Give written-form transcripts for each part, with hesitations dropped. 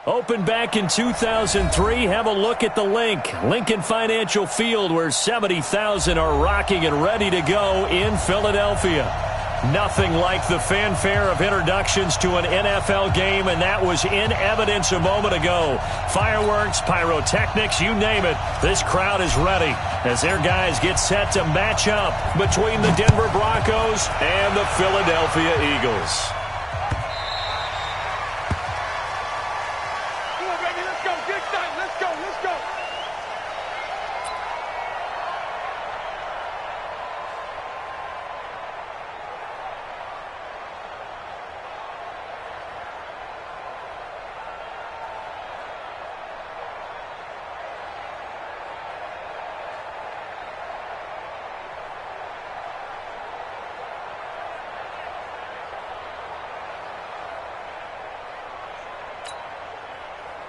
Opened back in 2003, have a look at the link. Lincoln Financial Field, where 70,000 are rocking and ready to go in Philadelphia. Nothing like the fanfare of introductions to an NFL game, and that was in evidence a moment ago. Fireworks, pyrotechnics, you name it. This crowd is ready as their guys get set to match up between the Denver Broncos and the Philadelphia Eagles.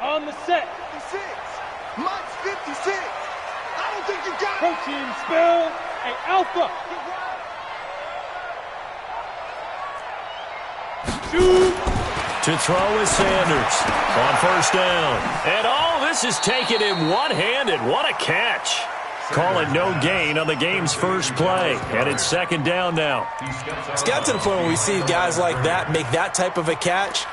On the set. 56. Mike's 56. I don't think you got it. Protein spill. A alpha. Shoot. To throw is Sanders on first down. And all this is taken in one-handed. What a catch. Call it no gain on the game's first play. And it's second down now. It's got to the point where we see guys like that make that type of a catch.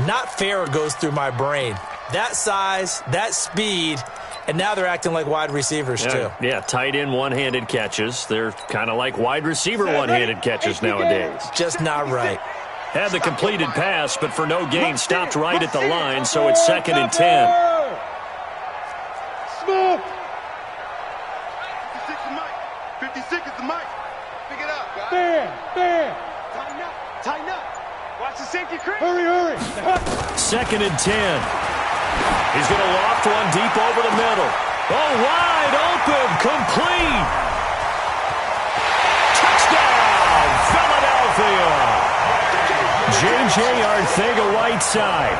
Not fair goes through my brain. That size, that speed, and now they're acting like wide receivers too. Yeah, tight end one-handed catches. They're kind of like wide receiver one-handed catches nowadays. Just not right. Had the completed pass, but for no gain, stopped right at the line, so it's second and 10. Smoke. 56 is Mike. 56 is the Mike. Pick it up, guys. Bam. Tighten up. Tighten up. Watch the safety creep. Hurry. Second and 10. He's going to loft one deep over the middle. Oh, wide open, complete. Touchdown, Philadelphia. J.J. Arcega-Whiteside,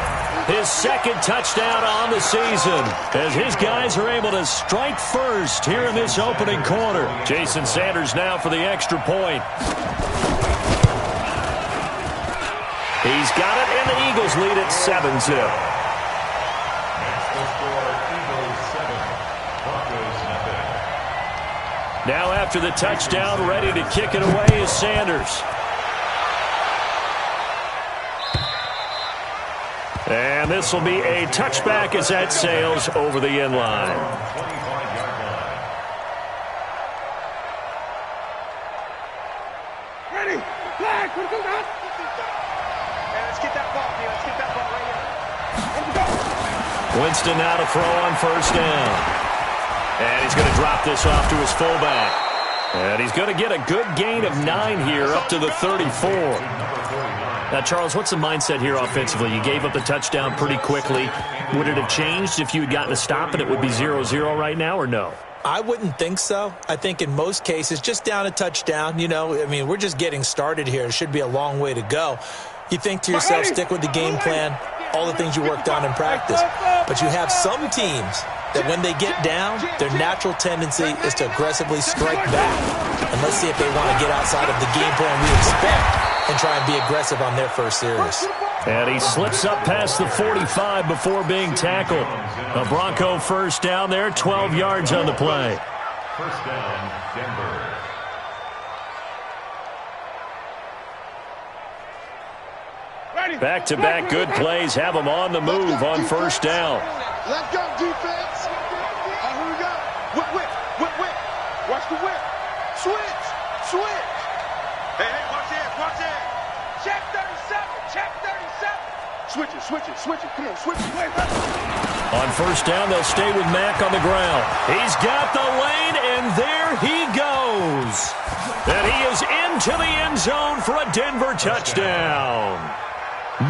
his second touchdown on the season, as his guys are able to strike first here in this opening quarter. Jason Sanders now for the extra point. He's got it, and the Eagles lead at 7-0. Now after the touchdown, ready to kick it away is Sanders. And this will be a touchback as that sails over the end line. Ready. Flag. Let's get that ball, man. Let's get that ball right here. Winston now to throw on first down. And he's going to drop this off to his fullback. And he's going to get a good gain of 9 here up to the 34. Now, Charles, what's the mindset here offensively? You gave up the touchdown pretty quickly. Would it have changed if you had gotten a stop and it would be 0-0 right now, or no? I wouldn't think so. I think in most cases, just down a touchdown, we're just getting started here. It should be a long way to go. You think to yourself, stick with the game plan, all the things you worked on in practice. But you have some teams that when they get down, their natural tendency is to aggressively strike back. And let's see if they want to get outside of the game plan we expect and try and be aggressive on their first series. And he slips up past the 45 before being tackled. A Bronco first down there, 12 yards on the play. First down, Denver. Back-to-back good plays have them on the move on first down. Let's go, defense. Here we go. Whip. Watch the whip. Switch. Hey, watch it. Check 37. Switch it. Come on, switch it. On first down, they'll stay with Mack on the ground. He's got the lane, and there he goes. And he is into the end zone for a Denver touchdown.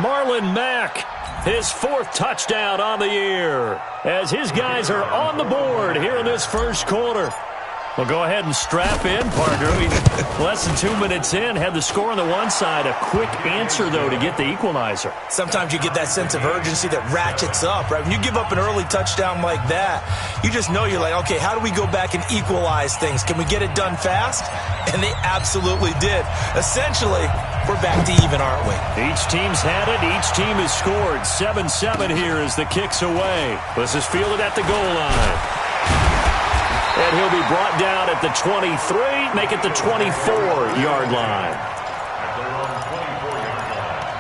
Marlon Mack, his fourth touchdown on the year, as his guys are on the board here in this first quarter. Well, go ahead and strap in, partner. Less than 2 minutes in, had the score on the one side. A quick answer, though, to get the equalizer. Sometimes you get that sense of urgency that ratchets up, right? When you give up an early touchdown like that, you just know you're like, okay, how do we go back and equalize things? Can we get it done fast? And they absolutely did. Essentially, we're back to even, aren't we? Each team's had it. Each team has scored. 7-7 here as the kick's away. This is fielded at the goal line. And he'll be brought down at the 23, make it the 24-yard line. At their own 24-yard line.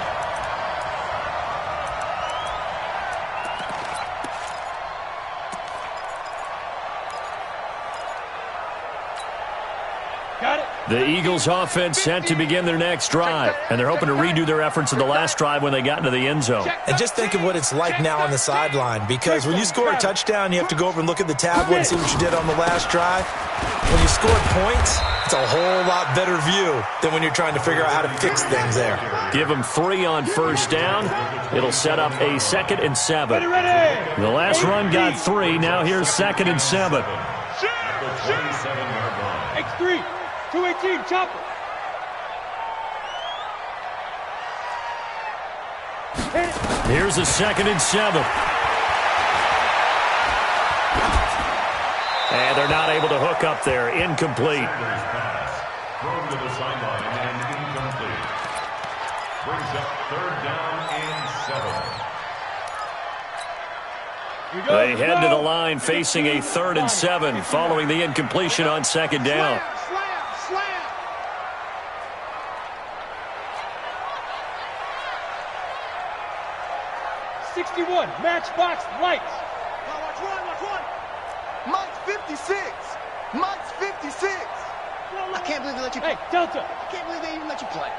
Got it. The Eagles offense set to begin their next drive, and they're hoping to redo their efforts in the last drive when they got into the end zone. And just think of what it's like now on the sideline, because when you score a touchdown, you have to go over and look at the tablet and see what you did on the last drive. When you scored points, it's a whole lot better view than when you're trying to figure out how to fix things there. Give them 3 on first down. It'll set up a 2nd and 7. Ready. The last run got 3. Now here's 2nd and 7. At the 27-yard line. X3. 218. Chopper. Hit it. Here's a 2nd and 7. And they're not able to hook up there. Incomplete. Sanders' pass. Thrown to the sideline and incomplete. Brings up 3rd down and 7. They head to the line facing a 3rd and 7 following the incompletion on 2nd down. Slam. 61. Matchbox lights. Watch one. Mike's 56. Mike's 56. I can't believe they let you play. Hey, Delta. I can't believe they even let you play.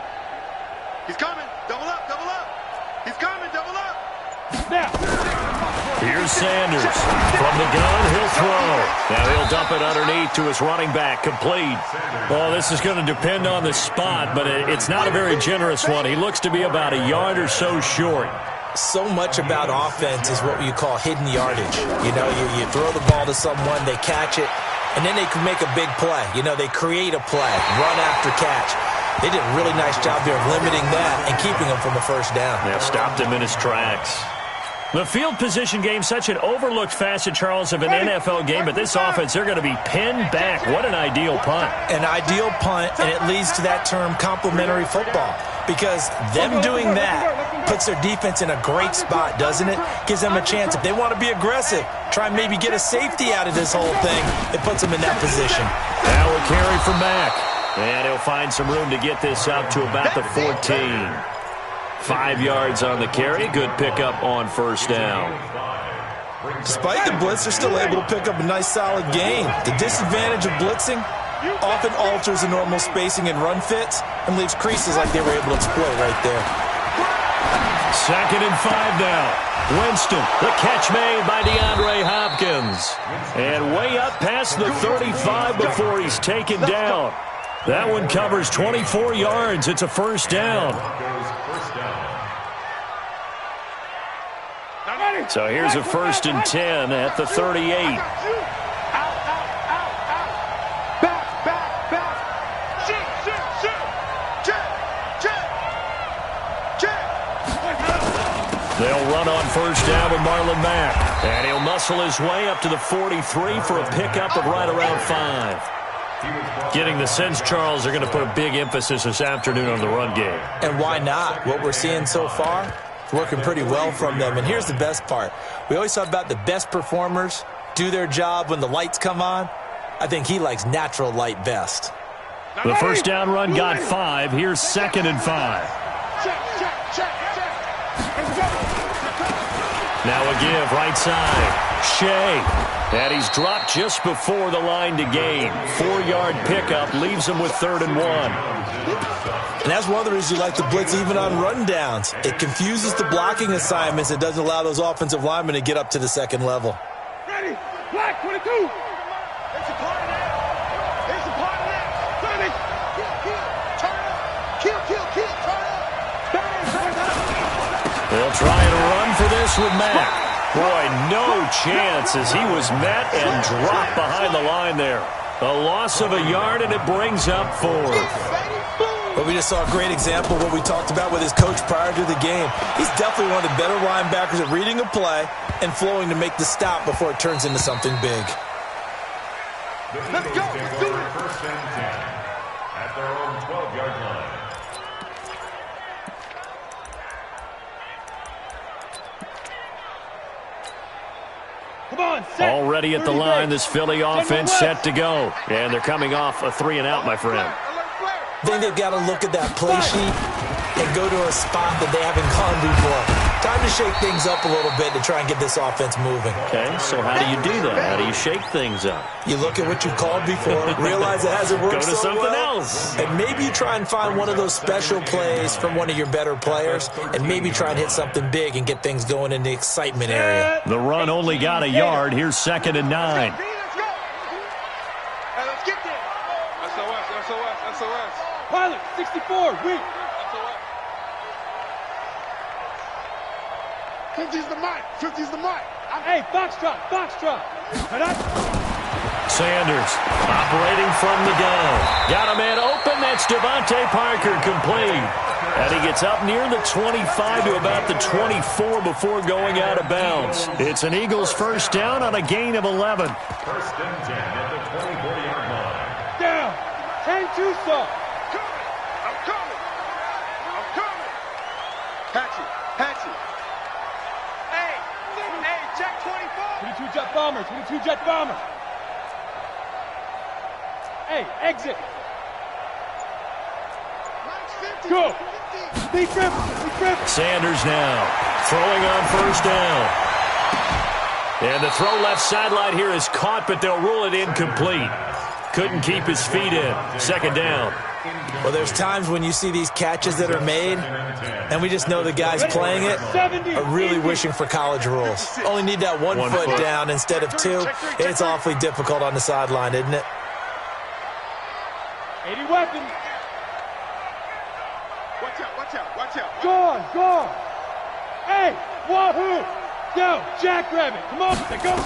He's coming. Double up. He's coming. Double up. Now. Here's Sanders. From the gun, he'll throw. Now he'll dump it underneath to his running back. Complete. Well, this is going to depend on the spot, but it's not a very generous one. He looks to be about a yard or so short. So much about offense is what you call hidden yardage. You know, you throw the ball to someone, they catch it, and then they can make a big play. You know, they create a play, run after catch. They did a really nice job there of limiting that and keeping him from a first down. Yeah, stopped him in his tracks. The field position game, such an overlooked facet, Charles, of an NFL game, but this offense, they're going to be pinned back. What an ideal punt. An ideal punt, and it leads to that term complementary football, because them doing that puts their defense in a great spot, doesn't it? Gives them a chance. If they want to be aggressive, try and maybe get a safety out of this whole thing, it puts them in that position. Now a carry for Mack, and he'll find some room to get this up to about the 14. 5 yards on the carry. Good pickup on first down. Despite the blitz, they're still able to pick up a nice, solid gain. The disadvantage of blitzing often alters the normal spacing and run fits and leaves creases like they were able to exploit right there. 2nd and 5 now. Winston, the catch made by DeAndre Hopkins. And way up past the 35 before he's taken down. That one covers 24 yards. It's a first down. So here's a 1st and 10 at the 38. They'll run on first down with Marlon Mack. And he'll muscle his way up to the 43 for a pickup of right around 5. Getting the sense, Charles, they're going to put a big emphasis this afternoon on the run game. And why not? What we're seeing so far, working pretty well from them. And here's the best part. We always talk about the best performers do their job when the lights come on. I think he likes natural light best. The first down run got 5. Here's 2nd and 5. Now a give, right side. Shea. And he's dropped just before the line to gain. 4-yard pickup leaves him with 3rd and 1. And that's one of the reasons you like the blitz even on rundowns. It confuses the blocking assignments. It doesn't allow those offensive linemen to get up to the second level. Ready. Black 22. There's a part of that. There's a part of that. Turn up. Kill. Turn up. They'll try and run for this with Mack. Boy, no chance as he was met and dropped behind the line there. A loss of a yard, and it brings up 4th. But we just saw a great example of what we talked about with his coach prior to the game. He's definitely one of the better linebackers at reading a play and flowing to make the stop before it turns into something big. Let's go. Let's do it. First and 10 at their own 12-yard line. Come on, set. Already at the line, this Philly offense set to go. And they're coming off a 3-and-out, my friend. I think they've got to look at that play sheet and go to a spot that they haven't gone before. Time to shake things up a little bit to try and get this offense moving. Okay, so how do you do that? How do you shake things up? You look at what you called before, realize it hasn't worked Go to so something well, else. and maybe you try and find one of those special plays from one of your better players, and maybe try and hit something big and get things going in the excitement area. The run only got a yard. Here's 2nd and 9. Let's go. Hey, let's get there. SOS. Pilot, 64, weak. 50's the mic. 50's the mic. Hey, foxtrot. Sanders operating from the gun. Got a man open. That's Devontae Parker, complete. And he gets up near the 25 to about the 24 before going out of bounds. It's an Eagles first down on a gain of 11. First and 10 at the 24-yard line. Down. 10-2 soft. I'm coming. Patch it. Hey, check 24. 22 jet bomber. Hey, exit. Go. Big grip. Sanders now throwing on first down. And the throw left sideline here is caught, but they'll rule it incomplete. Couldn't keep his feet in. 2nd down. Well, there's times when you see these catches that are made, and we just know the guys playing it are really wishing for college rules. Only need that one foot down instead of 2. It's awfully difficult on the sideline, isn't it? 80 weapon. Watch out. Gone. Hey, wahoo. Yo, jackrabbit. Come on, go.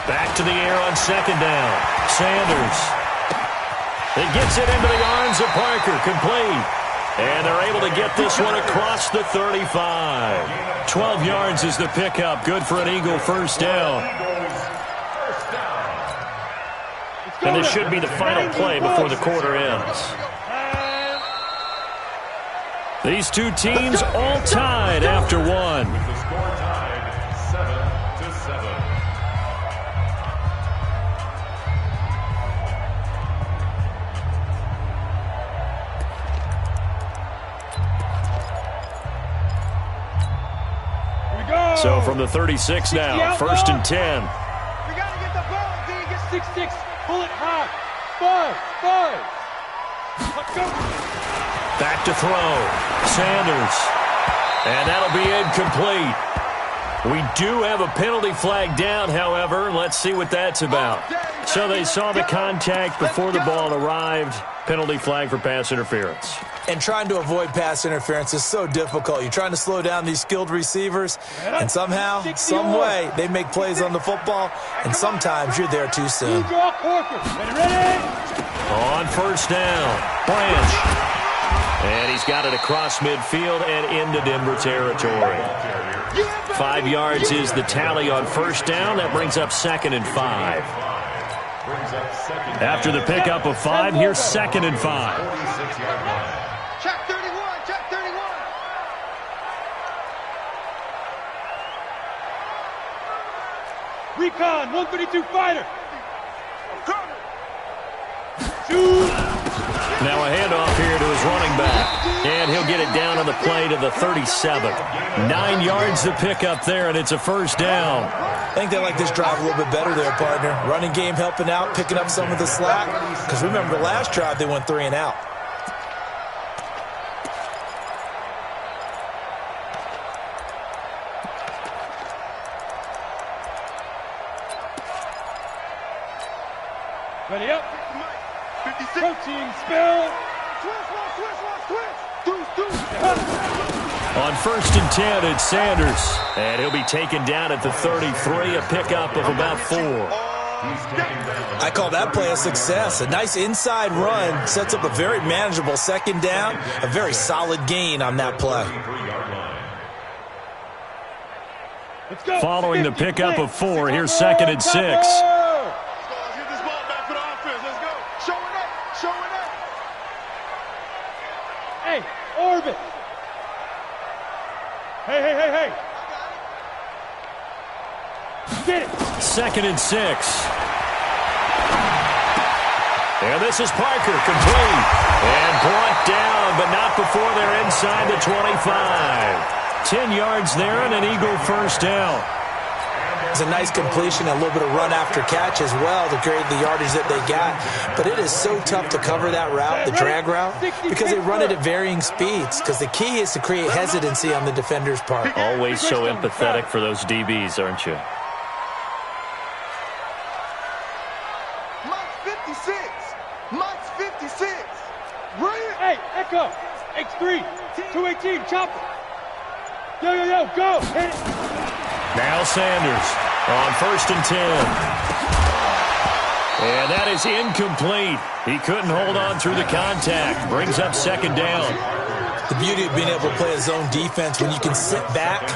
Back to the air on 2nd down. Sanders. It gets it into the arms of Parker, complete. And they're able to get this one across the 35. 12 yards is the pickup. Good for an Eagle first down. And this should be the final play before the quarter ends. These two teams all tied after one. The score tied 7-7. So from the 36 now, 1st and 10. We gotta get the ball, D. Get 6-6, bullet high. 5. Let's go. Back to throw. Sanders. And that'll be incomplete. We do have a penalty flag down, however. Let's see what that's about. So they saw the contact before the ball arrived. Penalty flag for pass interference. And trying to avoid pass interference is so difficult. You're trying to slow down these skilled receivers, and somehow, some way, they make plays on the football, and sometimes you're there too soon. Ready? On first down, Branch. And he's got it across midfield and into Denver territory. 5 yards is the tally on first down. That brings up 2nd and 5. After the pickup of 5, here's 2nd and 5. Check 31. Recon, 132 fighter. I'm coming. Shoot. Now a handoff here to his running back. And he'll get it down on the play to the 37. 9 yards to pick up there, and it's a first down. I think they like this drive a little bit better there, partner. Running game helping out, picking up some of the slack. Because remember, the last drive they went 3 and out. Ready up. 56. Protein spill. On 1st and 10, it's Sanders. And he'll be taken down at the 33, a pickup of about 4. I call that play a success. A nice inside run sets up a very manageable second down, a very solid gain on that play. Following the pickup of 4, here's 2nd and 6. Let's get this ball back for the offense. Let's go. Show it up. Show it up. Hey, orbit. Hey. Get it. 2nd and 6. And this is Parker, complete. And brought down, but not before they're inside the 25. 10 yards there and an Eagle first down. It's a nice completion, a little bit of run after catch as well to create the yardage that they got. But it is so tough to cover that route, the drag route, because they run it at varying speeds. Because the key is to create hesitancy on the defender's part. Always so empathetic for those DBs, aren't you? Mike's 56. Mike's 56. Bring it. Hey, Echo. X3. 218. Chopper. Yo, go. Hit it. Now Sanders on 1st and 10. And that is incomplete. He couldn't hold on through the contact. Brings up 2nd down. The beauty of being able to play a zone defense when you can sit back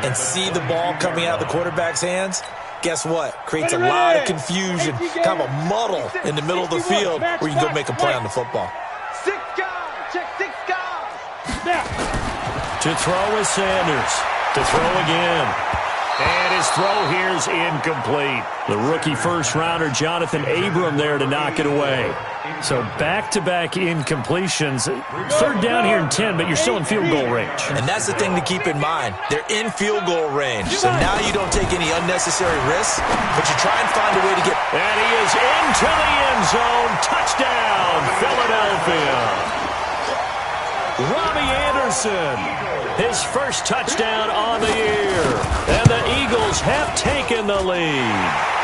and see the ball coming out of the quarterback's hands, guess what? Creates a lot of confusion, kind of a muddle in the middle of the field where you can go make a play on the football. 6 guys. Check 6 guys. Now. To throw is Sanders. To throw again. And his throw here is incomplete. The rookie first-rounder, Jonathan Abram, there to knock it away. So back-to-back incompletions. 3rd down here and 10, but you're still in field goal range. And that's the thing to keep in mind. They're in field goal range. So now you don't take any unnecessary risks, but you try and find a way to get... And he is into the end zone. Touchdown, Philadelphia. Robbie Anderson, his first touchdown on the year. And the Eagles have taken the lead.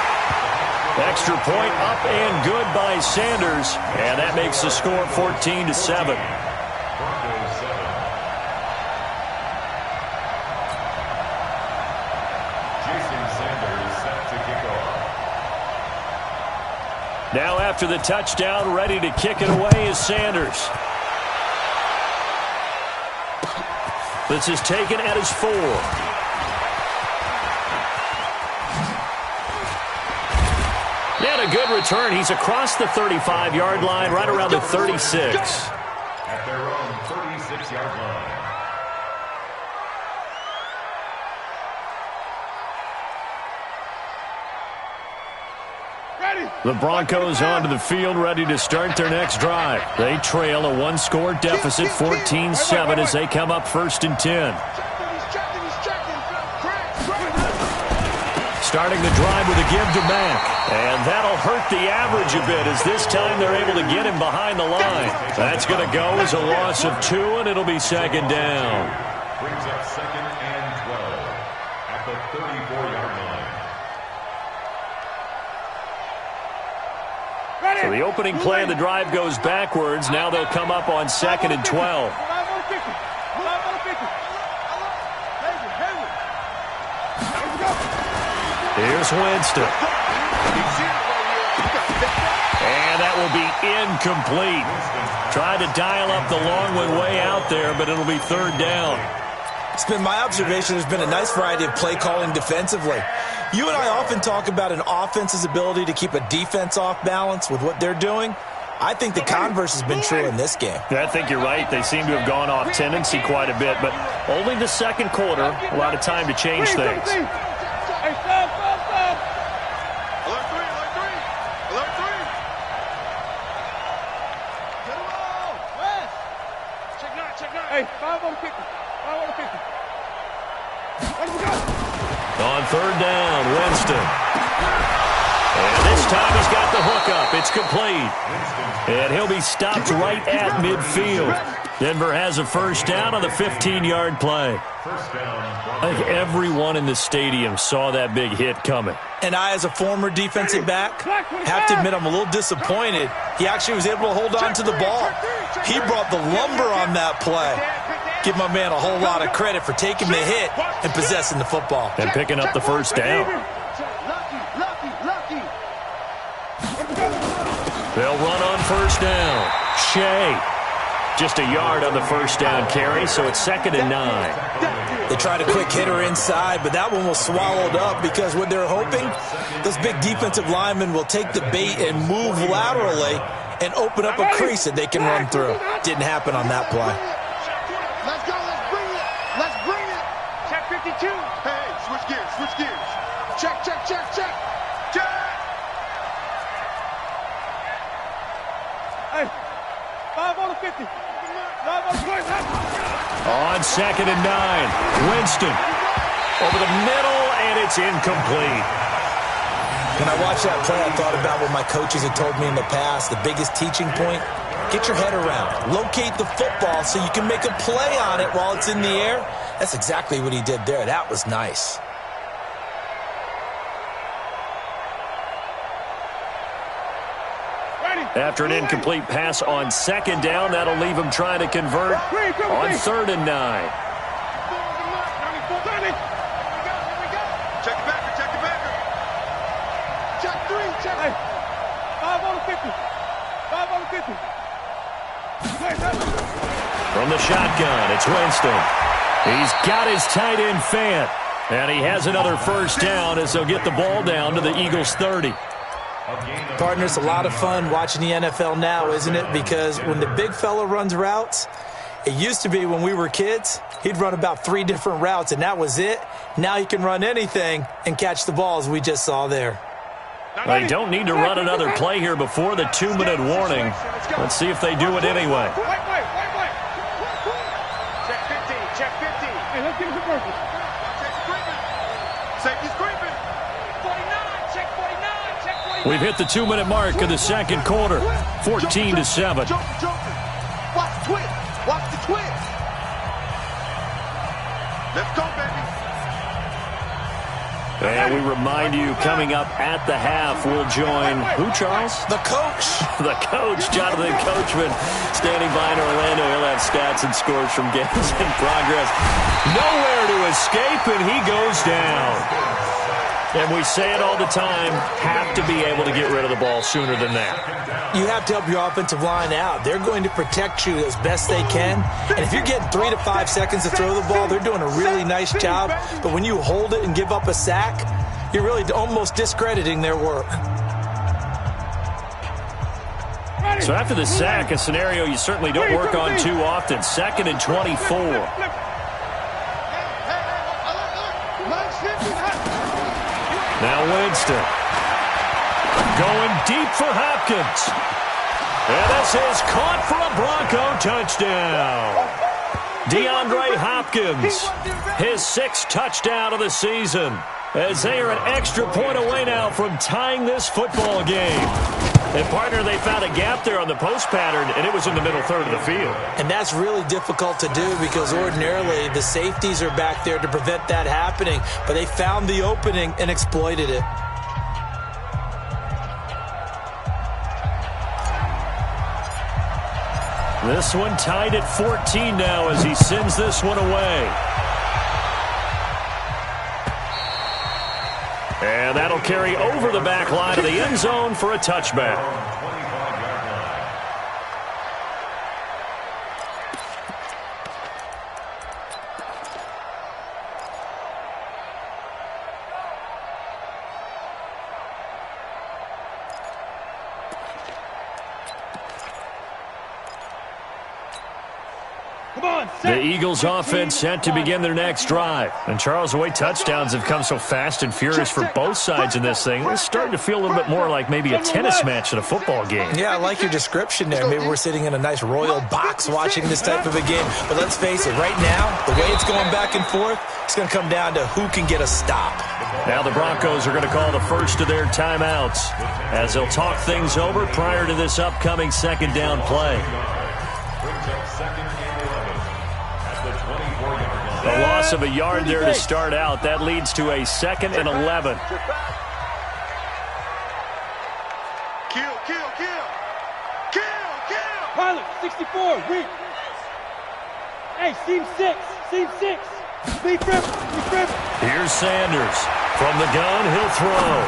Extra point up and good by Sanders. And that makes the score 14-7. Now after the touchdown, ready to kick it away is Sanders. This is taken at his 4. And a good return. He's across the 35-yard line, right around the 36. At their own 36-yard line. The Broncos onto the field, ready to start their next drive. They trail a 1-score deficit, 14-7, as they come up 1st and 10. Starting the drive with a give to Mack. And that'll hurt the average a bit, as this time they're able to get him behind the line. That's going to go as a loss of 2, and it'll be 2nd down. Brings up 2nd and 12 at the 34-yard line. So the opening play of the drive goes backwards. Now they'll come up on 2nd and 12. Here's Winston. And that will be incomplete. Tried to dial up the long one way out there, but it'll be 3rd down. It's been my observation there's been a nice variety of play calling defensively. You and I often talk about an offense's ability to keep a defense off balance with what they're doing. I think the converse has been true in this game. I think you're right. They seem to have gone off tendency quite a bit, but only the 2nd quarter, a lot of time to change things. Hey, stop. Alert 3. Alert 3. Get him all. West. Check 9. Hey, 5 on the kicker. 5 on the kicker. Let's go. On 3rd down, Winston. And this time he's got the hook up. It's complete. And he'll be stopped right at midfield. Denver has a 1st down on the 15-yard play. I think everyone in the stadium saw that big hit coming. And I, as a former defensive back, have to admit I'm a little disappointed. He actually was able to hold on to the ball. He brought the lumber on that play. Give my man a whole lot of credit for taking the hit and possessing the football. And picking up the 1st down. Lucky. They'll run on first down. Shea. Just a yard on the first down carry, so it's 2nd and 9. They tried a quick hitter inside, but that one was swallowed up because what they're hoping, those big defensive linemen will take the bait and move laterally and open up a crease that they can run through. Didn't happen on that play. Let's go. Let's bring it. Let's bring it. Check 52. Hey, switch gears. Switch gears. Check, check, check, check. Check. Hey, 5 on the 50. 5 on the 20. On 2nd and 9. Winston over the middle, and it's incomplete. When I watched that play, I thought about what my coaches had told me in the past. The biggest teaching point, get your head around. Locate the football so you can make a play on it while it's in the air. That's exactly what he did there. That was nice. After an incomplete pass on 2nd down, that'll leave him trying to convert on 3rd and 9. Check the backer. Check the backer. Check 3. Check. Hey, 5 on the 50. 5 on the 50. From the shotgun, it's Winston. He's got his tight end Fant. And he has another first down as they'll get the ball down to the Eagles' 30. Partner, it's a lot of fun watching the NFL now, isn't it? Because when the big fella runs routes, it used to be when we were kids, he'd run about 3 different routes, and that was it. Now he can run anything and catch the ball, as we just saw there. They don't need to run another play here before the 2-minute warning. Let's see if they do it anyway. Wait. Check 50. Check 50. Hey, let's get it to purpose. Safety's creeping. 49. Check 49. Check 49. We've hit the 2-minute mark of the second quarter, 14-7. Jump. Watch the twist. Watch the twist. Let's go, baby. And we remind you, coming up at the half, we'll join who, Charles? The coach. The coach, Jonathan Coachman, standing by in Orlando. He'll have stats and scores from games in progress. Nowhere to escape, and he goes down. And we say it all the time, have to be able to get rid of the ball sooner than that. You have to help your offensive line out. They're going to protect you as best they can. And if you're getting 3 to 5 seconds to throw the ball, they're doing a really nice job. But when you hold it and give up a sack, you're really almost discrediting their work. So after the sack, a scenario you certainly don't work on too often. 2nd and 24. Now Winston. Going deep for Hopkins. And this is caught for a Bronco touchdown. DeAndre Hopkins, his 6th touchdown of the season, as they are an extra point away now from tying this football game. And, partner, they found a gap there on the post pattern, and it was in the middle third of the field. And that's really difficult to do because ordinarily the safeties are back there to prevent that happening. But they found the opening and exploited it. This one tied at 14 now as he sends this one away. And that'll carry over the back line of the end zone for a touchback. The Eagles offense set to begin their next drive. And Charles, the way touchdowns have come so fast and furious for both sides in this thing, it's starting to feel a little bit more like maybe a tennis match than a football game. Yeah, I like your description there. Maybe we're sitting in a nice royal box watching this type of a game. But let's face it, right now, the way it's going back and forth, it's going to come down to who can get a stop. Now the Broncos are going to call the first of their timeouts as they'll talk things over prior to this upcoming 2nd down play. A loss of a yard there to start out. That leads to a 2nd and 11. Kill. Pilot, 64, weak. Hey, seam 6. Be crippled. Here's Sanders. From the gun, he'll throw.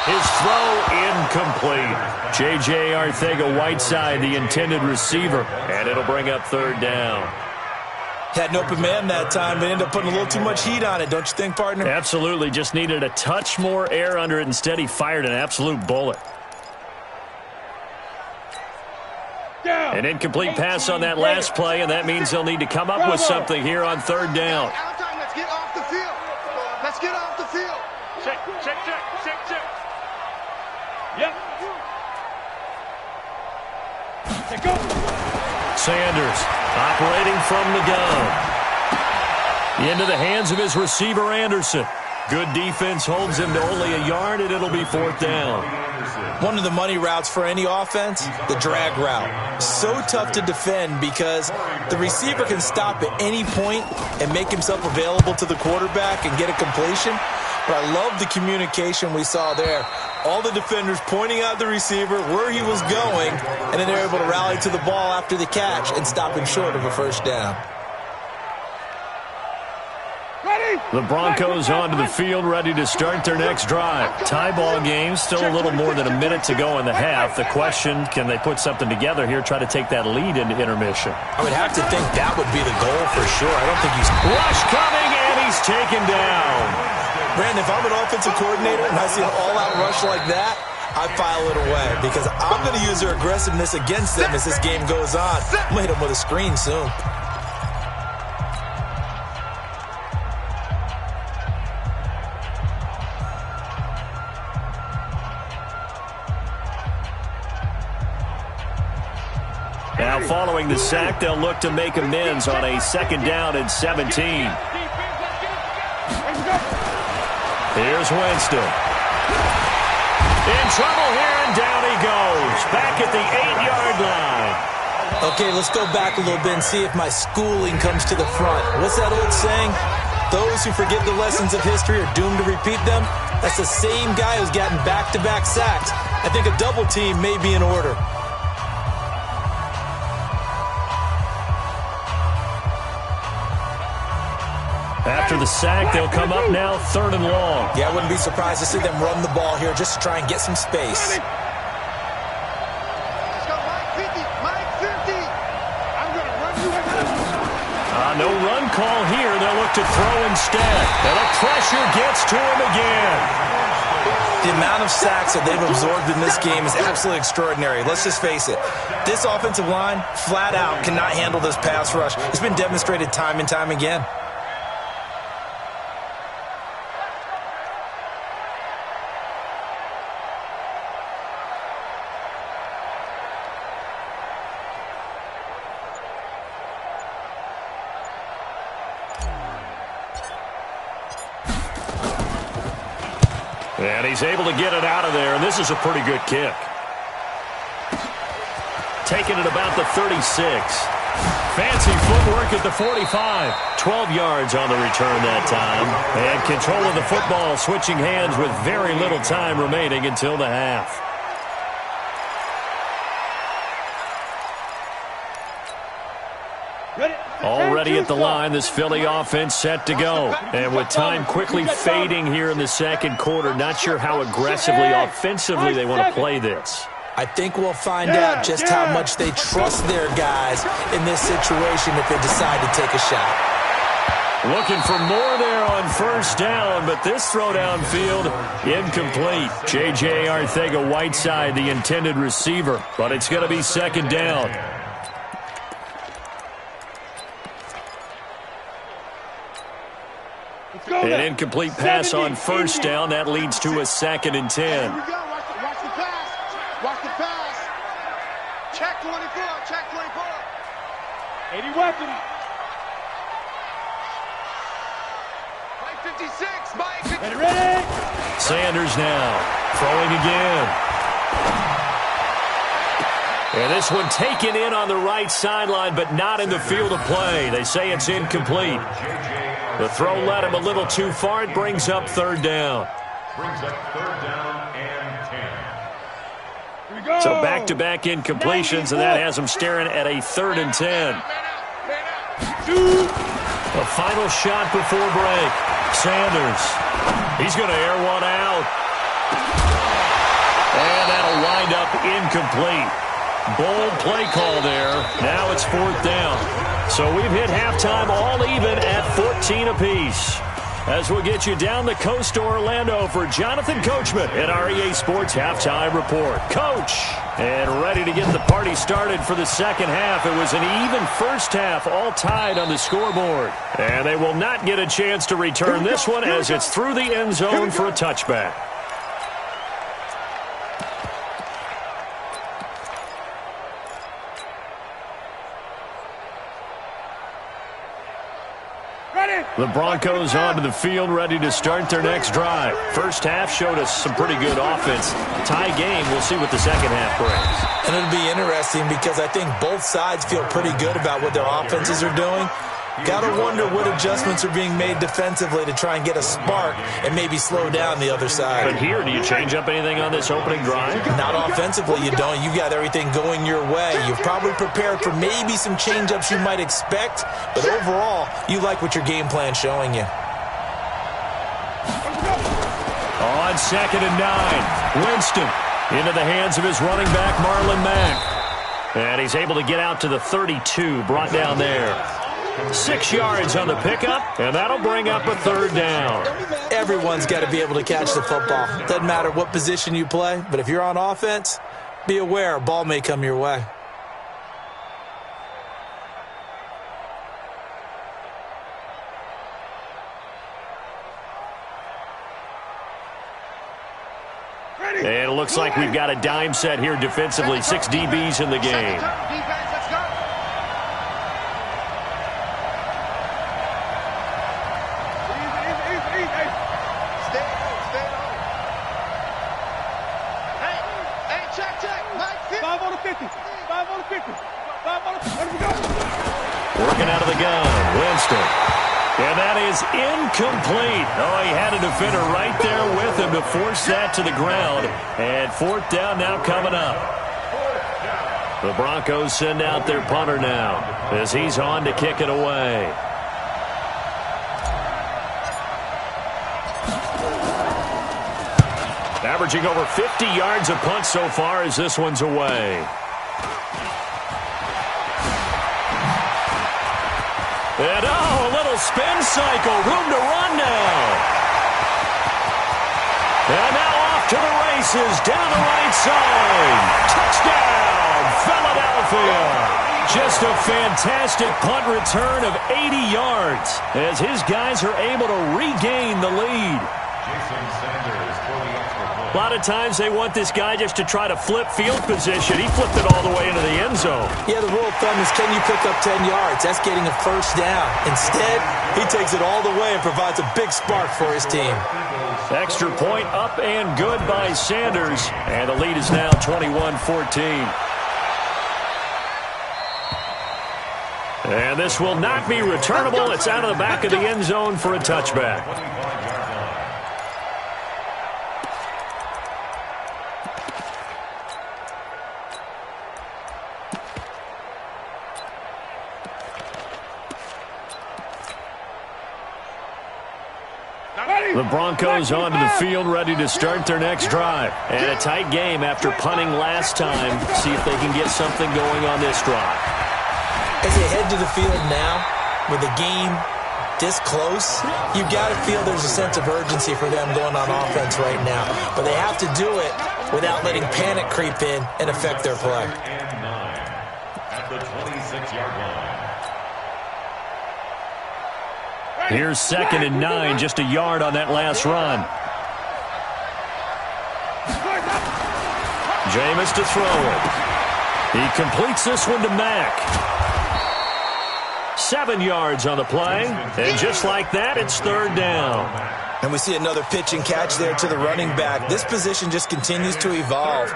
His throw incomplete. J.J. Arcega-Whiteside, the intended receiver, and it'll bring up third down. Had an open man that time, but ended up putting a little too much heat on it, don't you think, partner? Absolutely. Just needed a touch more air under it. Instead, he fired an absolute bullet. An incomplete pass on that last play, and that means they'll need to come up with something here on third down. Let's get off the field. Let's get off the field. Check. Yep. Let's go. Sanders operating from the gun. Into the hands of his receiver, Anderson. Good defense holds him to only a yard, and it'll be fourth down. One of the money routes for any offense, the drag route. So tough to defend because the receiver can stop at any point and make himself available to the quarterback and get a completion. But I love the communication we saw there. All the defenders pointing out the receiver, where he was going, and then they're able to rally to the ball after the catch and stop him short of a first down. The Broncos onto the field, ready to start their next drive. Tie ball game, still a little more than a minute to go in the half. The question, can they put something together here, try to take that lead into intermission? I would have to think that would be the goal for sure. I don't think he's... Rush coming, and he's taken down. Brandon, if I'm an offensive coordinator and I see an all-out rush like that, I file it away because I'm going to use their aggressiveness against them as this game goes on. I'm going to hit them with a screen soon. Now following the sack, they'll look to make amends on a second down and 17. Here's Winston. In trouble here, and down he goes. Back at the 8-yard line. Okay, let's go back a little bit and see if my schooling comes to the front. What's that old saying? Those who forget the lessons of history are doomed to repeat them. That's the same guy who's gotten back-to-back sacks. I think a double team may be in order. After the sack, they'll come up now third and long. Yeah, I wouldn't be surprised to see them run the ball here just to try and get some space. Let's go, Mike 50. Mike 50. I'm going to run you again. No run call here. They'll look to throw instead. And the pressure gets to him again. The amount of sacks that they've absorbed in this game is absolutely extraordinary. Let's just face it. This offensive line, flat out, cannot handle this pass rush. It's been demonstrated time and time again. And he's able to get it out of there, and this is a pretty good kick. Taking it about the 36. Fancy footwork at the 45. 12 yards on the return that time. And control of the football, switching hands with very little time remaining until the half. Already at the line, this Philly offense set to go. And with time quickly fading here in the second quarter, not sure how aggressively, offensively they want to play this. I think we'll find out just how much they trust their guys in this situation if they decide to take a shot. Looking for more there on first down, but this throw downfield incomplete. J.J. Arcega-Whiteside, the intended receiver, but it's going to be second down. An incomplete pass on first down. That leads to a second and 10. Here we go. Watch the pass. Watch the pass. Check 24. Check 24. 80 weapons. Mike 56. Mike 56. Ready? Sanders now throwing again. And this one taken in on the right sideline, but not in the field of play. They say it's incomplete. The throw led him a little too far. It brings up third down. Brings up third down and 10. Here we go. So back-to-back incompletions, and that has him staring at a third and 10. A final shot before break. Sanders. He's going to air one out. wind up incomplete. Bold play call there. Now it's 4th down. So we've hit halftime all even at 14 apiece. As we'll get you down the coast to Orlando for Jonathan Coachman at our EA Sports Halftime Report. Coach, and ready to get the party started for the second half. It was an even first half, all tied on the scoreboard. And they will not get a chance to return this one as it's through the end zone for a touchback. The Broncos onto the field, ready to start their next drive. First half showed us some pretty good offense. Tie game, we'll see what the second half brings. And it'll be interesting because I think both sides feel pretty good about what their offenses are doing. Got to wonder what adjustments are being made defensively to try and get a spark and maybe slow down the other side. But here, do you change up anything on this opening drive? Not offensively, you don't. You got everything going your way. You've probably prepared for maybe some change-ups you might expect, but overall, you like what your game plan's showing you. On 2nd and 9, Winston into the hands of his running back, Marlon Mack. And he's able to get out to the 32, brought down there. 6 yards on the pickup, and that'll bring up a 3rd down. Everyone's got to be able to catch the football. Doesn't matter what position you play, but if you're on offense, be aware a ball may come your way. And it looks like we've got a dime set here defensively. 6 DBs in the game. Working out of the gun, Winston. And that is incomplete. Oh, he had a defender right there with him to force that to the ground. And 4th down now coming up. The Broncos send out their punter now as he's on to kick it away. Averaging over 50 yards a punt so far as this one's away. And a little spin cycle. Room to run now. And now off to the races. Down the right side. Touchdown, Philadelphia. Just a fantastic punt return of 80 yards as his guys are able to regain the lead. A lot of times they want this guy just to try to flip field position. He flipped it all the way into the end zone. Yeah, the rule of thumb is can you pick up 10 yards? That's getting a first down. Instead, he takes it all the way and provides a big spark for his team. Extra point up and good by Sanders. And the lead is now 21-14. And this will not be returnable. It's out of the back of the end zone for a touchback. The Broncos onto the field, ready to start their next drive. And a tight game after punting last time. See if they can get something going on this drive. As they head to the field now, with the game this close, you've got to feel there's a sense of urgency for them going on offense right now. But they have to do it without letting panic creep in and affect their play. At the 26-yard line. Here's 2nd and 9, just a yard on that last run. Jameis to throw it. He completes this one to Mack. 7 yards on the play, and just like that, it's 3rd down. And we see another pitch and catch there to the running back. This position just continues to evolve.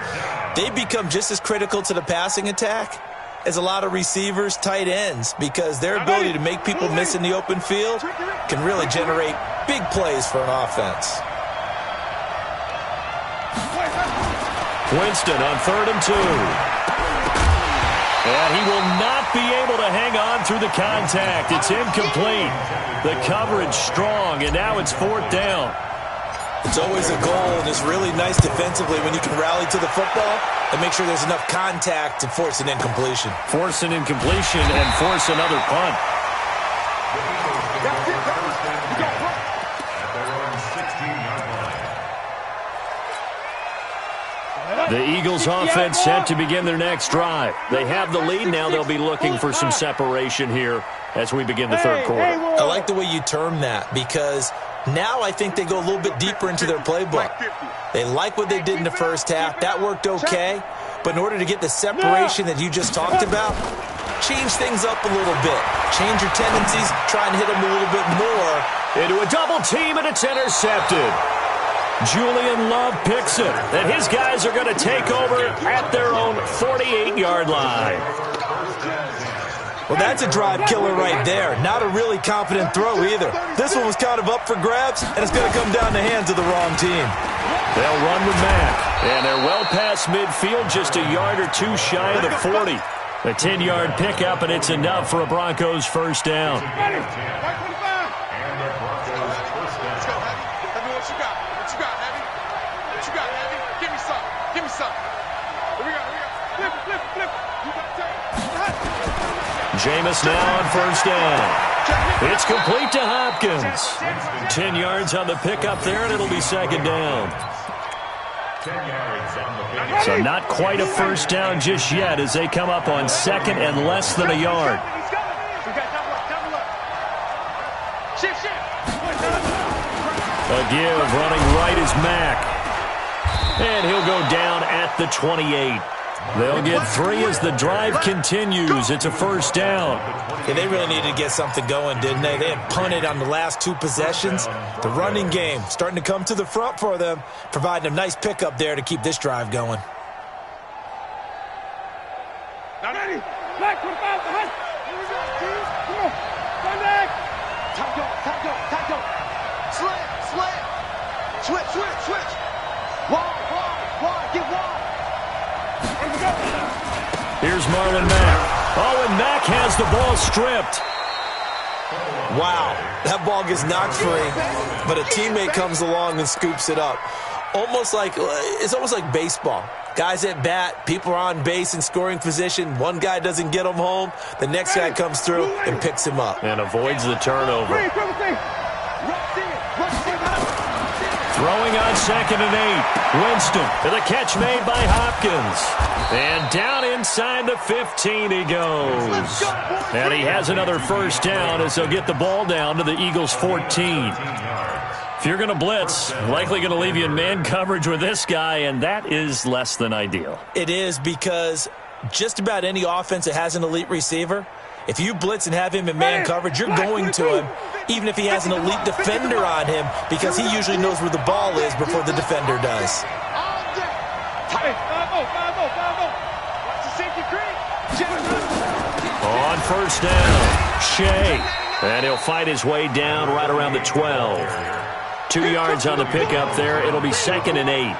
They become just as critical to the passing attack as a lot of receivers, tight ends, because their ability to make people miss in the open field can really generate big plays for an offense. Winston on 3rd and 2. And he will not be able to hang on through the contact. It's incomplete. The coverage strong, and now it's 4th down. It's always a goal, and it's really nice defensively when you can rally to the football and make sure there's enough contact to force an incompletion. Force an incompletion and force another punt. The Eagles offense set to begin their next drive. They have the lead now. They'll be looking for some separation here as we begin the third quarter. I like the way you term that, because now I think they go a little bit deeper into their playbook. They like what they did in the first half. That worked okay. But in order to get the separation that you just talked about, change things up a little bit. Change your tendencies, try and hit them a little bit more. Into a double team, and it's intercepted. Julian Love picks it, and his guys are going to take over at their own 48-yard line. Well, that's a drive killer right there. Not a really confident throw either. This one was kind of up for grabs, and it's going to come down the hands of the wrong team. They'll run with Mack, and they're well past midfield, just a yard or two shy of the 40. A 10-yard pickup, and it's enough for a Broncos first down. Jameis now on first down. It's complete to Hopkins. 10 yards on the pickup there, and it'll be second down. So not quite a first down just yet as they come up on second and less than a yard. A give running right is Mack. And he'll go down at the 28. They'll get 3 as the drive continues. It's a first down. Yeah, they really needed to get something going, didn't they? They had punted on the last 2 possessions. The running game starting to come to the front for them, providing a nice pickup there to keep this drive going. Now ready. Black 25 behind. Here we go, team. Come on. Run back. Top go. Slam. Switch. Wide. Get wide. Here's Marlon Mack. Oh, and Mack has the ball stripped. Wow, that ball gets knocked free, but a teammate comes along and scoops it up. It's almost like baseball. Guys at bat, people are on base in scoring position. One guy doesn't get him home. The next guy comes through and picks him up. And avoids the turnover. Throwing on second and 8. Winston to the catch made by Hopkins. And down inside the 15 he goes. And he has another first down as they'll get the ball down to the Eagles' 14. If you're going to blitz, likely going to leave you in man coverage with this guy, and that is less than ideal. It is, because just about any offense that has an elite receiver, if you blitz and have him in man coverage, you're going to him, even if he has an elite defender on him, because he usually knows where the ball is before the defender does. On first down, Shea. And he'll fight his way down right around the 12. 2 yards on the pickup there. It'll be second and 8.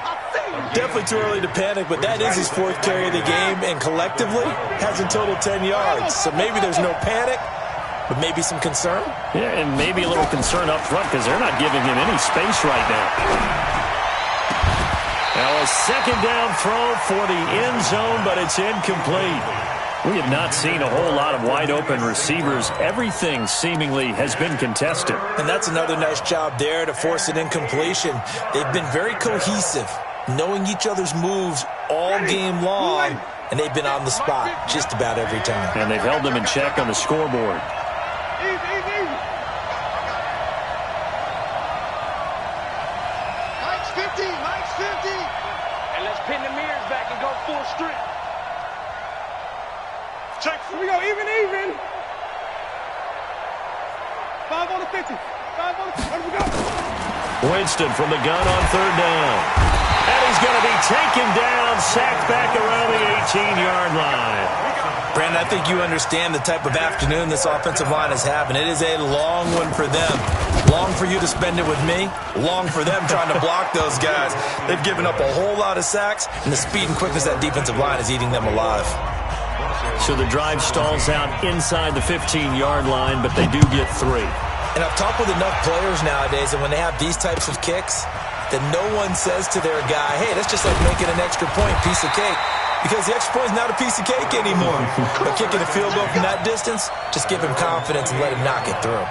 Definitely too early to panic, but that is his 4th carry of the game, and collectively has in total 10 yards. So maybe there's no panic, but maybe some concern. Yeah, and maybe a little concern up front because they're not giving him any space right now. Now a second down throw for the end zone, but it's incomplete. We have not seen a whole lot of wide-open receivers. Everything seemingly has been contested. And that's another nice job there to force an incompletion. They've been very cohesive, knowing each other's moves all game long, and they've been on the spot just about every time. And they've held them in check on the scoreboard. Easy. Mike's 50. And let's pin the mirrors back and go full strip. Check. Here we go, even. 5 on the 50. 5 on the 50. Where do we go? Winston from the gun on third down. And he's going to be taken down, sacked back around the 18-yard line. Brandon, I think you understand the type of afternoon this offensive line is having. It is a long one for them. Long for you to spend it with me. Long for them trying to block those guys. They've given up a whole lot of sacks, and the speed and quickness of that defensive line is eating them alive. So the drive stalls out inside the 15-yard line, but they do get 3. And I've talked with enough players nowadays, and when they have these types of kicks, that no one says to their guy, hey, that's just like making an extra point, piece of cake. Because the extra point is not a piece of cake anymore. But kicking a field goal from that distance, just give him confidence and let him knock it through.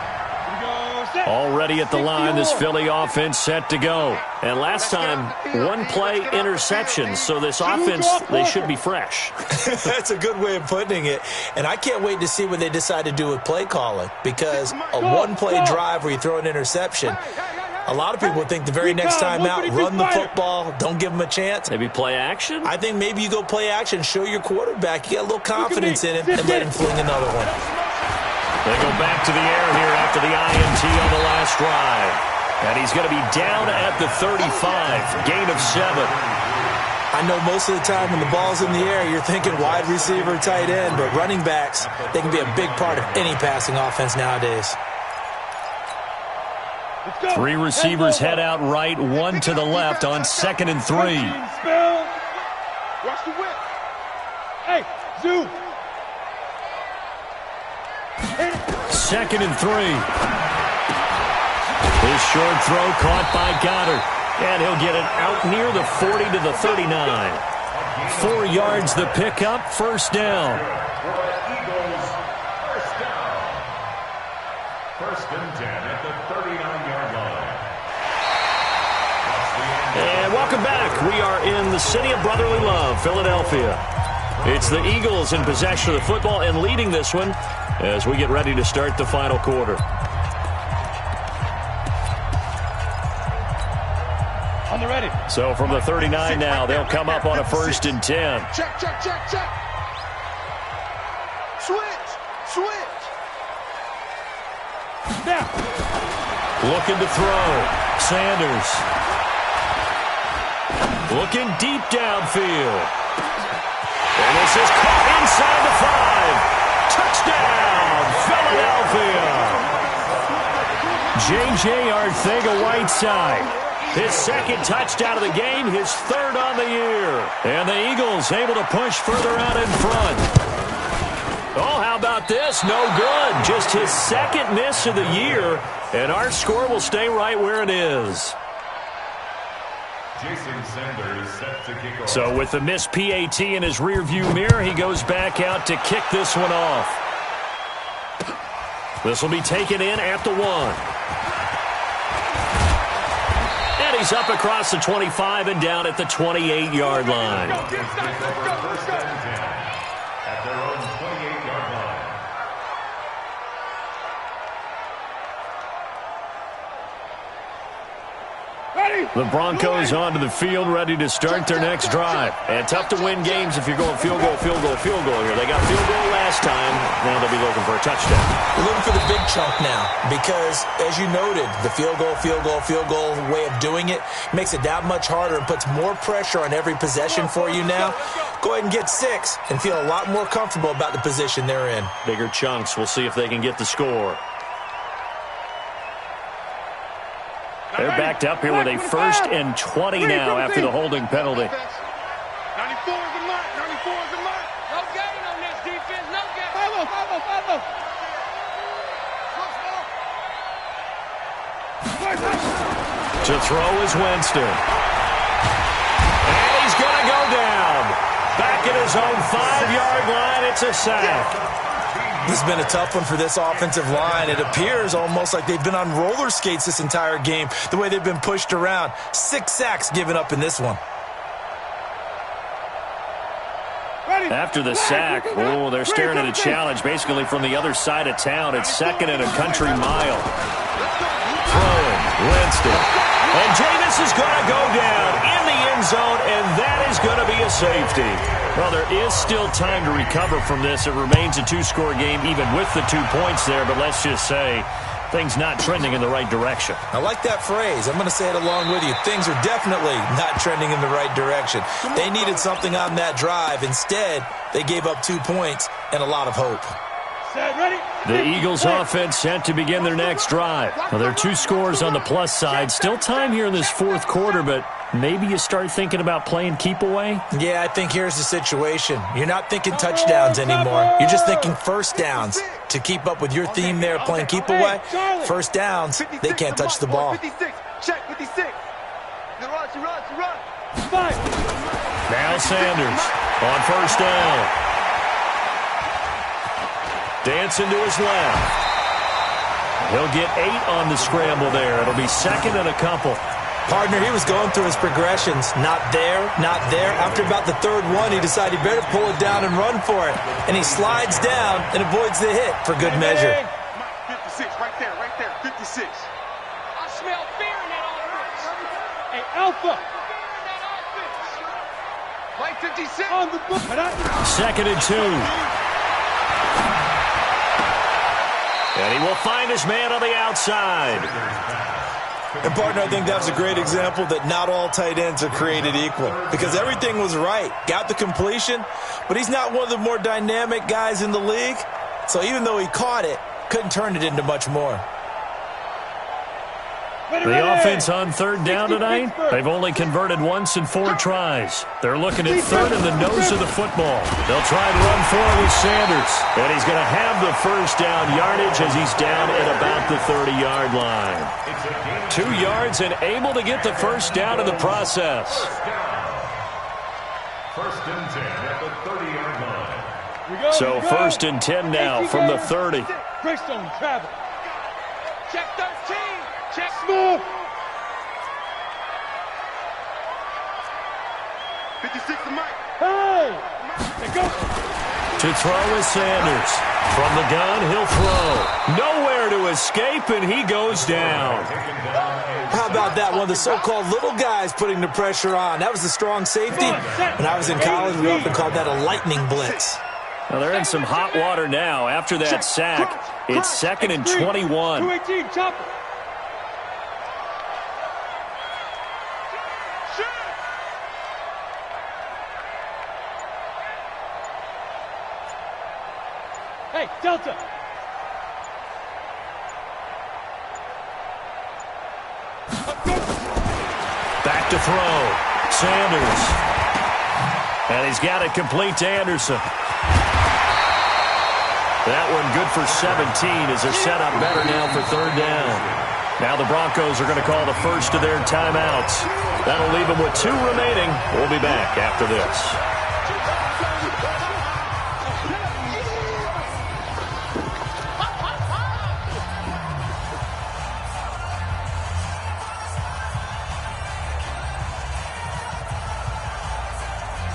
Already at the line, this Philly offense set to go. And last time, one play interception. So this offense, they should be fresh. That's a good way of putting it. And I can't wait to see what they decide to do with play calling. Because a one-play drive where you throw an interception, a lot of people think the very next time out, run the football, don't give them a chance. Maybe play action? I think maybe you go play action, show your quarterback, you get a little confidence in him, and let him fling another one. They go back to the air here after the INT on the last drive. And he's going to be down at the 35, gain of 7. I know most of the time when the ball's in the air, you're thinking wide receiver, tight end, but running backs, they can be a big part of any passing offense nowadays. 3 receivers head out right, 1 to the left on 2nd and 3. Watch the whip. Hey, zoom. 2nd and 3. His short throw caught by Goddard. And he'll get it out near the 40 to the 39. 4 yards the pickup, first down. First and 10 at the 39-yard line. And welcome back. We are in the city of brotherly love, Philadelphia. It's the Eagles in possession of the football and leading this one as we get ready to start the final quarter. On the ready. So from the 39 now, they'll come up on a 1st and 10. Check, check, check, check. Switch, switch. Now. Looking to throw. Sanders. Looking deep downfield. And this is caught inside the 5. Touchdown, Philadelphia. J.J. Arcega-Whiteside. His 2nd touchdown of the game, his 3rd on the year. And the Eagles able to push further out in front. Oh, how about this? No good. Just his 2nd miss of the year. And our score will stay right where it is. Jason Sanders set to kick off. So with the missed PAT in his rearview mirror, he goes back out to kick this one off. This will be taken in at the 1. And he's up across the 25 and down at the 28-yard line. First and 10 at their own 28-yard line. The Broncos onto the field, ready to start their next drive. And tough to win games if you're going field goal, field goal, field goal here. They got field goal last time. Now they'll be looking for a touchdown. We're looking for the big chunk now because, as you noted, the field goal way of doing it makes it that much harder and puts more pressure on every possession for you now. Go ahead and get 6 and feel a lot more comfortable about the position they're in. Bigger chunks. We'll see if they can get the score. They're backed up here with a 1st and 20 now after the holding penalty. 94 is the mark. 94 is the mark. No gain on this defense. No gain. Follow. To throw is Winston. And he's going to go down. Back at his own 5-yard line. It's a sack. This has been a tough one for this offensive line. It appears almost like they've been on roller skates this entire game, the way they've been pushed around. 6 sacks given up in this one. After the sack, they're staring at a challenge basically from the other side of town. It's 2nd and a country mile. Throwing, Winston. And Jameis is going to go down in the end zone, and that is going to be a safety. Well, there is still time to recover from this. It remains a 2-score game even with the 2 points there, but let's just say things not trending in the right direction. I like that phrase. I'm going to say it along with you. Things are definitely not trending in the right direction. They needed something on that drive. Instead, they gave up 2 points and a lot of hope. The Eagles offense set to begin their next drive. Well, there are 2 scores on the plus side. Still time here in this 4th quarter, but maybe you start thinking about playing keep away? Yeah, I think here's the situation. You're not thinking touchdowns anymore. You're just thinking first downs. To keep up with your theme there, playing keep away, first downs, they can't touch the ball. 56. Check 56. He runs. Five. Now Sanders on first down. Dancing to his left. He'll get 8 on the scramble there. It'll be second and a couple. Partner, he was going through his progressions. Not there, not there. After about the third one, he decided he better pull it down and run for it. And he slides down and avoids the hit for good measure. 56, right there, 56. I smell fear in that offense. Hey, Alpha. Play 56. On the book. Second and 2. And he will find his man on the outside. And, partner, I think that was a great example that not all tight ends are created equal because everything was right. Got the completion, but he's not one of the more dynamic guys in the league. So even though he caught it, couldn't turn it into much more. The offense on third down tonight, they've only converted once in 4 tries. They're looking at third in the nose of the football. They'll try and run forward with Sanders. And he's going to have the first down yardage as he's down at about the 30-yard line. 2 yards and able to get the first down in the process. First and 10 at the 30-yard line. So first and 10 now from the 30. Greystone travel. Check 13. Check Move. 56 to Mike. Hey. They go. To throw is Sanders. From the gun, he'll throw. Nowhere to escape, and he goes down. How about that? One of the so-called little guys putting the pressure on. That was the strong safety. When I was in college, we often called that a lightning blitz. Well, they're in some hot water now after that sack. It's second and 21. 218, chopper. Hey, Delta. Back to throw. Sanders. And he's got it complete to Anderson. That one good for 17 as they're set up better now for third down. Now the Broncos are going to call the first of their timeouts. That'll leave them with 2 remaining. We'll be back after this.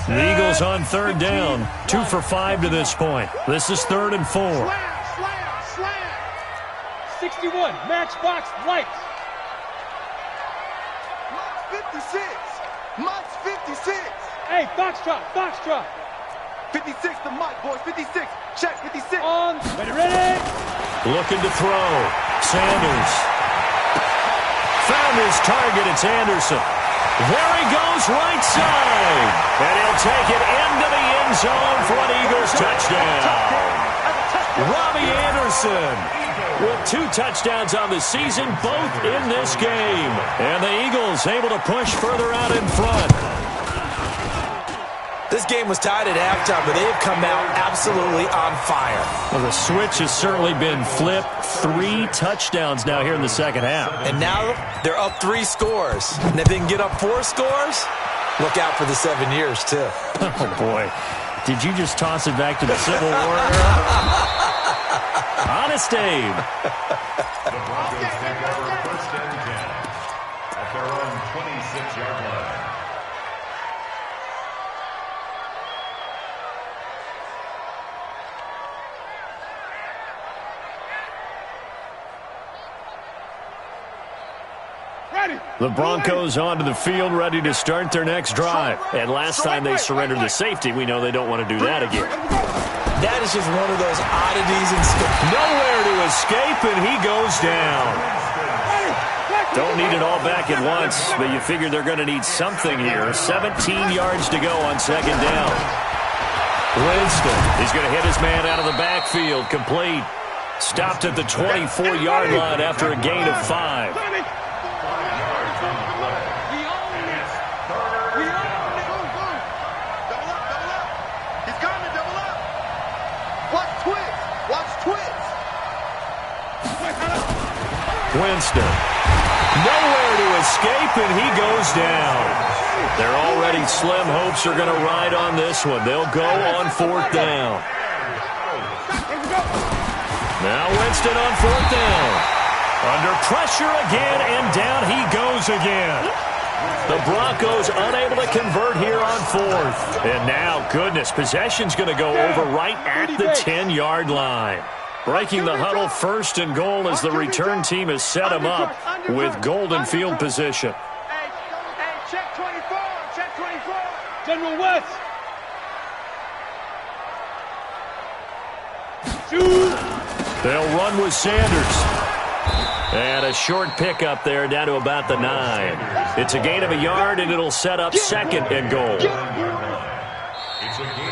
The Eagles on third down, 2 for 5 to this point. This is third and 4. Slam. 61, matchbox lights. Mike's 56. Hey, Foxtrot. 56 to Mike, boys. 56. Check 56. On. Ready. Looking to throw. Sanders. Found his target. It's Anderson. There he goes, right side. And he'll take it into the end zone for an Eagles touchdown. Robbie Anderson with 2 touchdowns on the season, both in this game. And the Eagles able to push further out in front. This game was tied at halftime, but they have come out absolutely on fire. Well, the switch has certainly been flipped. 3 touchdowns now here in the second half. And now they're up 3 scores. And if they can get up 4 scores, look out for the 7 years, too. Oh, boy. Did you just toss it back to the Civil War era? Honest Abe. The Broncos take over first and 10 at their own 26-yard line. The Broncos onto the field, ready to start their next drive. And last time they surrendered the safety, we know they don't want to do that again. That is just one of those oddities in Nowhere to escape, and he goes down. Don't need it all back at once, but you figure they're going to need something here. 17 yards to go on second down. Winston, he's going to hit his man out of the backfield, complete. Stopped at the 24-yard line after a gain of 5. Winston. Nowhere to escape, and he goes down. Their already slim hopes are going to ride on this one. They'll go on 4th down. Now Winston on 4th down. Under pressure again, and down he goes again. The Broncos unable to convert here on 4th. And now, goodness, possession's going to go over right at the 10-yard line. Breaking the huddle, 1st and goal as the return team has set him up with golden field position. Hey, check 24, check 24. General West. Shoot. They'll run with Sanders. And a short pickup there down to about the 9. It's a gain of a yard, and it'll set up 2nd and goal. It's a gain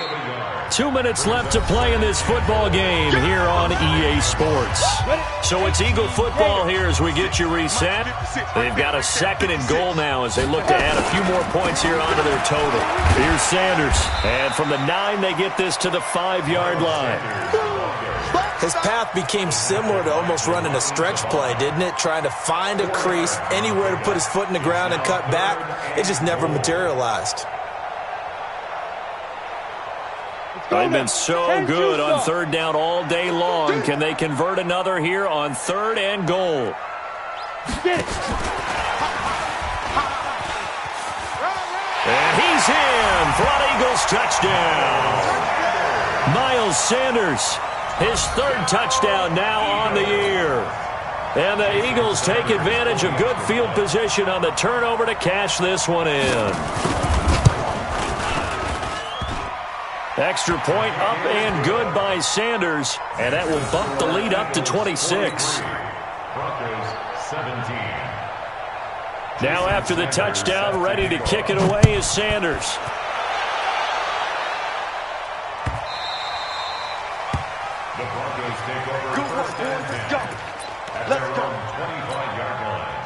of a yard. 2 minutes left to play in this football game here on EA Sports. So it's Eagle football here as we get you reset. They've got a 2nd and goal now as they look to add a few more points here onto their total. Here's Sanders. And from the 9, they get this to the 5-yard line. His path became similar to almost running a stretch play, didn't it? Trying to find a crease, anywhere to put his foot in the ground and cut back. It just never materialized. They've been so good on 3rd down all day long. Can they convert another here on 3rd and goal? And he's in for an Eagles touchdown. Miles Sanders, his 3rd touchdown now on the year. And the Eagles take advantage of good field position on the turnover to cash this one in. Extra point up and good by Sanders, and that will bump the lead up to 26. Broncos 17. Now after the touchdown, ready to kick it away is Sanders. The Broncos take over. Good work, boys. Let's go. At Let's their go. own 25-yard line.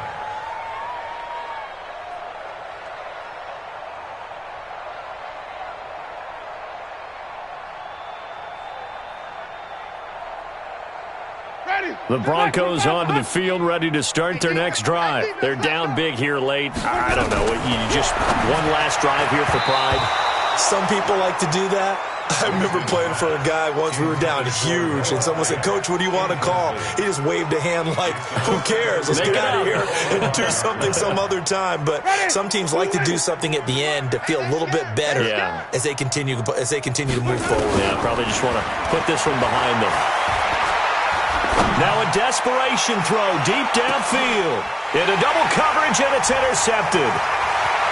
Ready. The Broncos onto the field, ready to start their next drive. They're down big here late. I don't know. You just one last drive here for pride. Some people like to do that. I remember playing for a guy once. We were down huge, and someone said, "Coach, what do you want to call?" He just waved a hand like, "Who cares? Let's get out of here and do something some other time." But some teams like to do something at the end to feel a little bit better as they continue to move forward. Yeah, probably just want to put this one behind them. Now a desperation throw deep downfield. Into double coverage, and it's intercepted.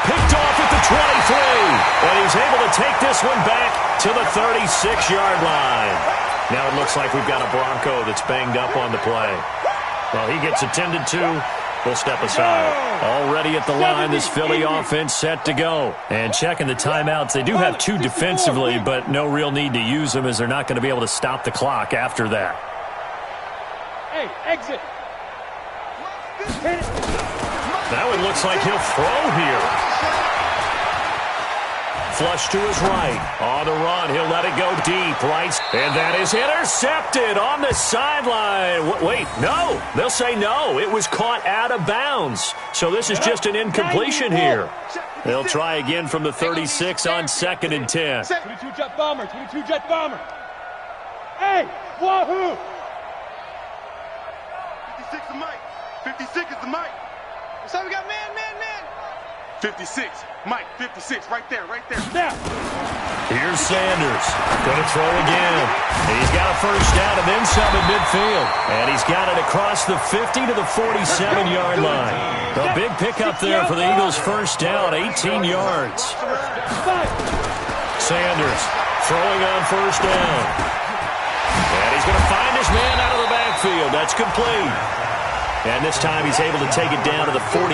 Picked off at the 23, and he's able to take this one back to the 36-yard line. Now it looks like we've got a Bronco that's banged up on the play. Well, he gets attended to. We'll step aside. Already at the line, this Philly offense set to go. And checking the timeouts, they do have 2 defensively, but no real need to use them as they're not going to be able to stop the clock after that. Hey, exit. Now it looks like he'll throw here. Flush to his right. On the run, he'll let it go deep. Right, and that is intercepted on the sideline. Wait, no. They'll say no. It was caught out of bounds. So this is just an incompletion here. They'll try again from the 36 on 2nd and 10. 22 jet bomber, 22 jet bomber. Hey, wahoo! 56 is the mic. 56 is the mic. So we got man. 56, Mike, 56, right there. Now. Here's Sanders. Going to throw again. He's got a first down and then some at midfield. And he's got it across the 50 to the 47-yard line. A big pickup there for the Eagles' first down, 18 yards. Sanders throwing on first down. And he's going to find his man out of the backfield. That's complete. And this time he's able to take it down to the 42.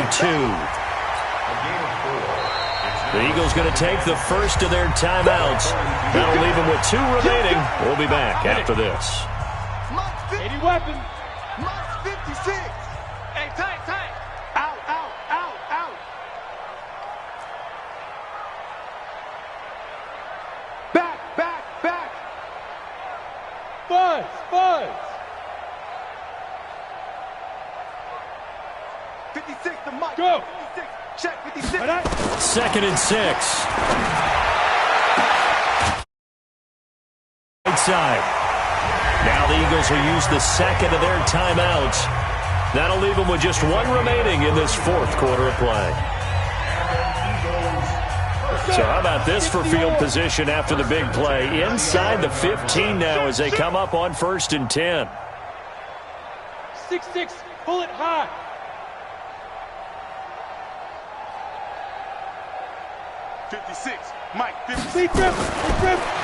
The Eagles going to take the first of their timeouts. That'll leave them with 2 remaining. We'll be back after this. 80 weapon. 56. Hey, tight. Out. Back. Buzz. 56 to Mike. Go. 56. Check 56. 2nd and 6. Right side. Now the Eagles will use the second of their timeouts. That'll leave them with just one remaining in this fourth quarter of play. So how about this for field position after the big play? Inside the 15 now as they come up on 1st and 10. 6-6, pull it high. Mike, 56.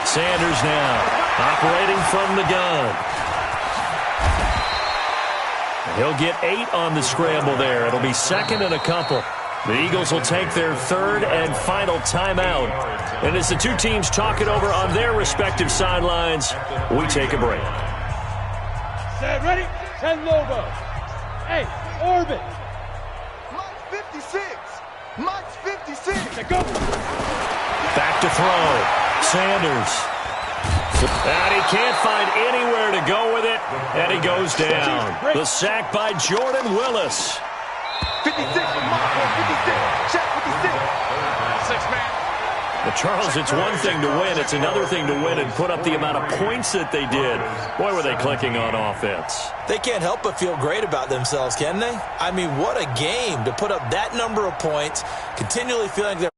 Sanders now operating from the gun. He'll get 8 on the scramble there. It'll be 2nd and a couple. The Eagles will take their 3rd and final timeout. And as the two teams talk it over on their respective sidelines, we take a break. Set, ready? 10 Lobo. Hey, orbit. Mike's 56. Mike's 56. Let go. Back to throw. Sanders. And he can't find anywhere to go with it. And he goes down. The sack by Jordan Willis. 56 for Mike. 56. Check 56. 6-man. But Charles, it's one thing to win. It's another thing to win and put up the amount of points that they did. Boy, were they clicking on offense. They can't help but feel great about themselves, can they? I mean, what a game to put up that number of points, continually feeling they're